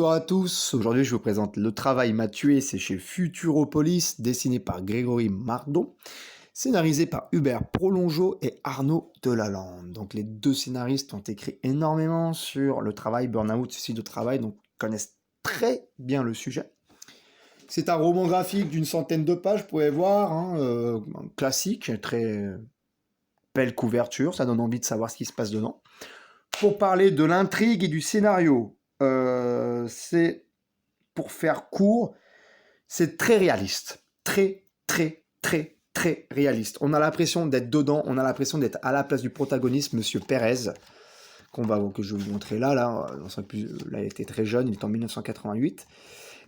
Bonsoir à tous, aujourd'hui je vous présente Le travail m'a tué, c'est chez Futuropolis, dessiné par Grégory Mardon, scénarisé par Hubert Prolongeau et Arnaud Delalande. Donc les deux scénaristes ont écrit énormément sur le travail, burn-out, suicide au travail, donc connaissent très bien le sujet. C'est un roman graphique d'une centaine de pages, vous pouvez voir, hein, classique, très belle couverture, ça donne envie de savoir ce qui se passe dedans. Pour parler de l'intrigue et du scénario, c'est, pour faire court, c'est très réaliste. Très réaliste. On a l'impression d'être dedans, on a l'impression d'être à la place du protagoniste, Monsieur Pérez, que je vais vous montrer là, il était très jeune, il est en 1988.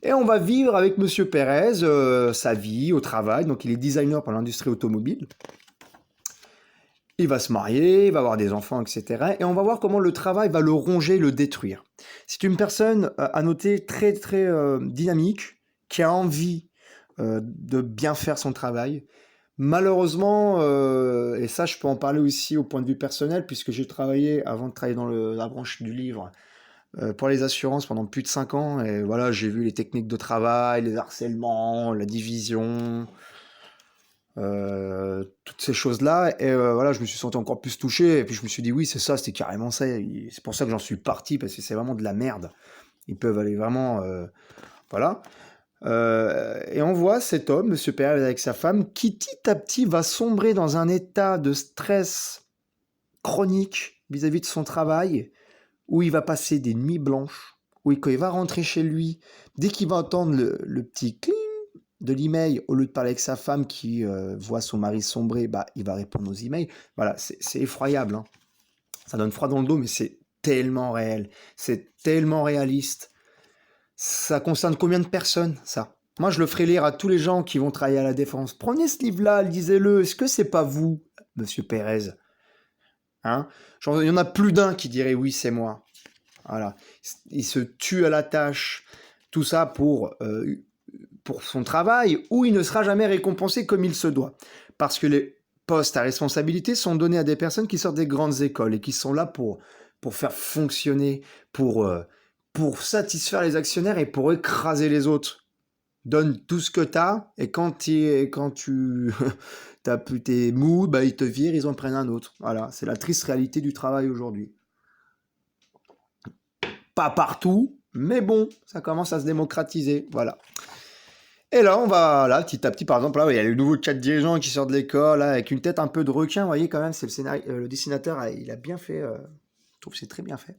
Et on va vivre avec Monsieur Pérez sa vie au travail, donc il est designer pour l'industrie automobile. Il va se marier, il va avoir des enfants, etc. Et on va voir comment le travail va le ronger, le détruire. C'est une personne, à noter, très dynamique, qui a envie de bien faire son travail. Malheureusement, et ça je peux en parler aussi au point de vue personnel, puisque j'ai travaillé, avant de travailler dans la branche du livre, pour les assurances pendant plus de 5 ans, et voilà, j'ai vu les techniques de travail, les harcèlements, la division, toutes ces choses-là, et voilà, je me suis senti encore plus touché, et puis je me suis dit, oui, c'est ça, c'était carrément ça, c'est pour ça que j'en suis parti, parce que c'est vraiment de la merde. Ils peuvent aller vraiment... voilà. Et on voit cet homme, Monsieur Pérez, avec sa femme, qui petit à petit va sombrer dans un état de stress chronique vis-à-vis de son travail, où il va passer des nuits blanches, où quand il va rentrer chez lui, dès qu'il va entendre le petit cling de l'email, au lieu de parler avec sa femme qui voit son mari sombrer, bah, il va répondre aux emails. Voilà, c'est effroyable, hein. Ça donne froid dans le dos, mais c'est tellement réel, c'est tellement réaliste. Ça concerne combien de personnes, ça? Moi, je le ferai lire à tous les gens qui vont travailler à la Défense. Prenez ce livre-là, lisez-le. Est-ce que c'est pas vous, Monsieur Pérez? Hein? Genre, il y en a plus d'un qui dirait oui, c'est moi. Voilà. Il se tue à la tâche. Tout ça pour son travail, où il ne sera jamais récompensé comme il se doit. Parce que les postes à responsabilité sont donnés à des personnes qui sortent des grandes écoles et qui sont là pour faire fonctionner, pour satisfaire les actionnaires et pour écraser les autres. Donne tout ce que t'as, et quand tu t'as plus tes mous, bah ils te virent, ils en prennent un autre. Voilà, c'est la triste réalité du travail aujourd'hui. Pas partout, mais bon, ça commence à se démocratiser, voilà. Et là, on va, là, petit à petit, par exemple, là, il y a le nouveau 4 dirigeants qui sort de l'école, là, avec une tête un peu de requin, vous voyez, quand même, c'est le dessinateur, il a bien fait, je trouve que c'est très bien fait.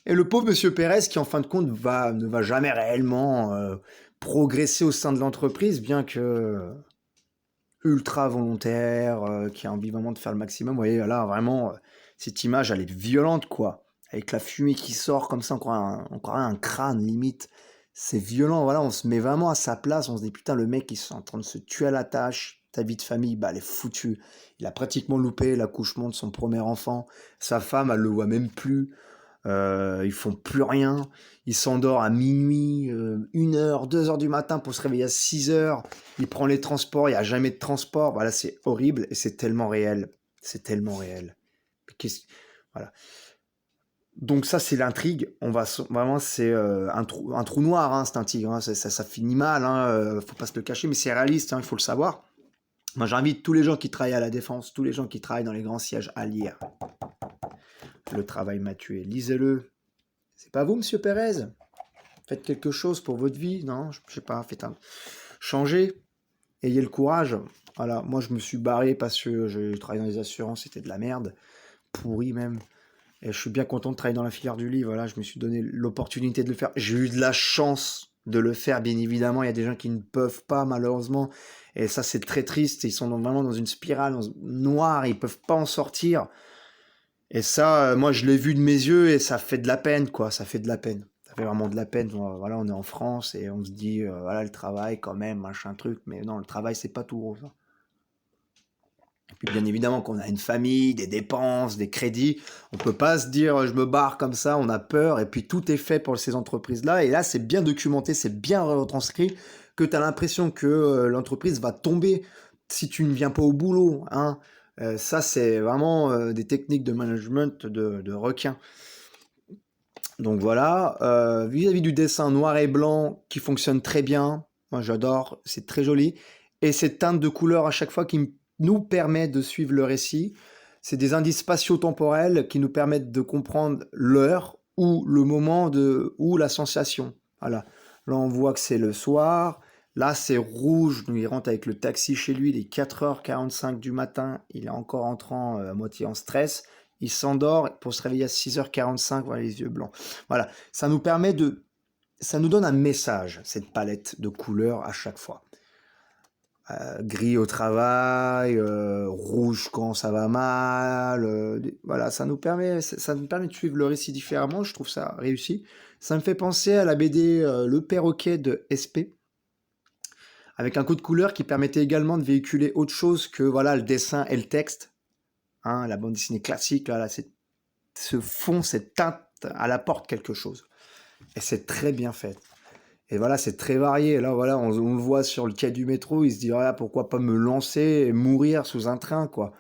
Et le pauvre Monsieur Pérez, qui en fin de compte ne va jamais réellement progresser au sein de l'entreprise, bien que ultra volontaire, qui a envie vraiment de faire le maximum. Vous voyez, là, vraiment, cette image, elle est violente, quoi. Avec la fumée qui sort comme ça, encore un crâne, limite. C'est violent, voilà, on se met vraiment à sa place, on se dit, putain, le mec, il est en train de se tuer à la tâche, ta vie de famille, bah, elle est foutue. Il a pratiquement loupé l'accouchement de son premier enfant. Sa femme, elle le voit même plus. Ils font plus rien. Il s'endort à minuit, 1h, 2h du matin pour se réveiller à 6h. Il prend les transports, il n'y a jamais de transport. Voilà, c'est horrible et c'est tellement réel. C'est tellement réel. Voilà. Donc ça, c'est l'intrigue. Vraiment, c'est un trou noir, hein, c'est un tigre. Hein. Ça finit mal, hein, faut pas se le cacher, mais c'est réaliste, hein, il faut le savoir. Moi, j'invite tous les gens qui travaillent à la Défense, tous les gens qui travaillent dans les grands sièges à lire Le travail m'a tué. Lisez-le. C'est pas vous, Monsieur Pérez? Faites quelque chose pour votre vie, non? Je sais pas, changez. Ayez le courage. Voilà, moi je me suis barré parce que je travaillais dans les assurances, c'était de la merde. Pourri même. Et je suis bien content de travailler dans la filière du livre. Voilà, je me suis donné l'opportunité de le faire. J'ai eu de la chance de le faire, bien évidemment. Il y a des gens qui ne peuvent pas, malheureusement. Et ça, c'est très triste. Ils sont vraiment dans une spirale noire. Ils peuvent pas en sortir. Et ça, moi, je l'ai vu de mes yeux et ça fait de la peine, quoi. Ça fait de la peine. Ça fait vraiment de la peine. Voilà, on est en France et on se dit, voilà, le travail, quand même, machin truc. Mais non, le travail, c'est pas tout rose, hein. Et puis, bien évidemment, qu'on a une famille, des dépenses, des crédits, on peut pas se dire, je me barre comme ça, on a peur. Et puis, tout est fait pour ces entreprises-là. Et là, c'est bien documenté, c'est bien retranscrit, que tu as l'impression que l'entreprise va tomber si tu ne viens pas au boulot, hein. Ça, c'est vraiment des techniques de management de requins. Donc voilà, vis-à-vis du dessin noir et blanc qui fonctionne très bien, moi j'adore, c'est très joli. Et cette teinte de couleur à chaque fois qui nous permet de suivre le récit, c'est des indices spatio-temporels qui nous permettent de comprendre l'heure ou le moment ou la sensation. Voilà. Là on voit que c'est le soir, là c'est rouge, donc il rentre avec le taxi chez lui, il est 4h45 du matin, il est encore entrant à moitié en stress. Il s'endort pour se réveiller à 6h45, voilà les yeux blancs. Voilà, ça nous permet ça nous donne un message, cette palette de couleurs à chaque fois. Gris au travail, rouge quand ça va mal, voilà, ça nous permet de suivre le récit différemment, je trouve ça réussi. Ça me fait penser à la BD Le Perroquet de SP, avec un coup de couleur qui permettait également de véhiculer autre chose que voilà, le dessin et le texte. Hein, la bande dessinée classique, là, ce fond, cette teinte, elle apporte quelque chose. Et c'est très bien fait. Et voilà, c'est très varié. Là, voilà, on le voit sur le quai du métro, il se dit, voilà, pourquoi pas me lancer et mourir sous un train, quoi.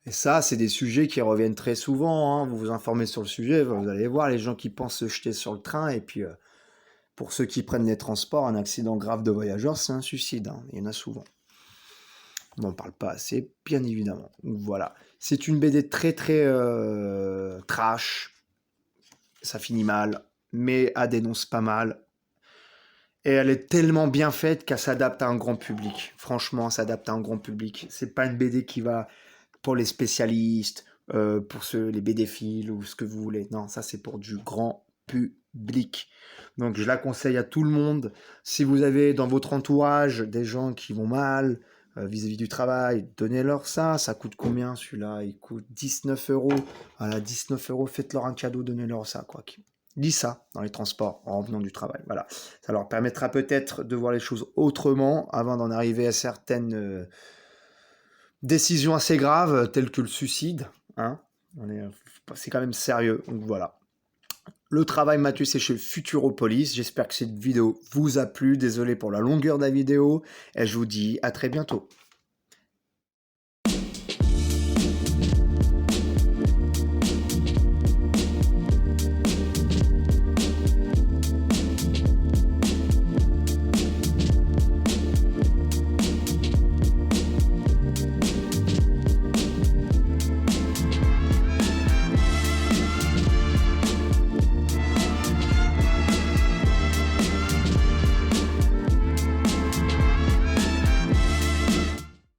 Et ça, c'est des sujets qui reviennent très souvent. Hein. Vous vous informez sur le sujet, vous allez voir les gens qui pensent se jeter sur le train. Et puis, pour ceux qui prennent les transports, un accident grave de voyageur, c'est un suicide. Hein. Il y en a souvent. On n'en parle pas assez, bien évidemment. Donc, voilà. C'est une BD très, très trash. Ça finit mal, mais elle dénonce pas mal. Et elle est tellement bien faite qu'elle s'adapte à un grand public. Franchement, elle s'adapte à un grand public. C'est pas une BD qui va pour les spécialistes, pour les BD-philes ou ce que vous voulez. Non, ça c'est pour du grand public. Donc je la conseille à tout le monde. Si vous avez dans votre entourage des gens qui vont mal vis-à-vis du travail, donnez-leur ça. Ça coûte combien celui-là? Il coûte 19 euros. Voilà, 19 euros, faites-leur un cadeau, donnez-leur ça, quoi. Lis ça dans les transports en revenant du travail. Voilà. Ça leur permettra peut-être de voir les choses autrement avant d'en arriver à certaines décisions assez graves telles que le suicide. Hein. C'est quand même sérieux. Donc voilà. Le travail Mathieu, c'est chez Futuropolis. J'espère que cette vidéo vous a plu. Désolé pour la longueur de la vidéo. Et je vous dis à très bientôt.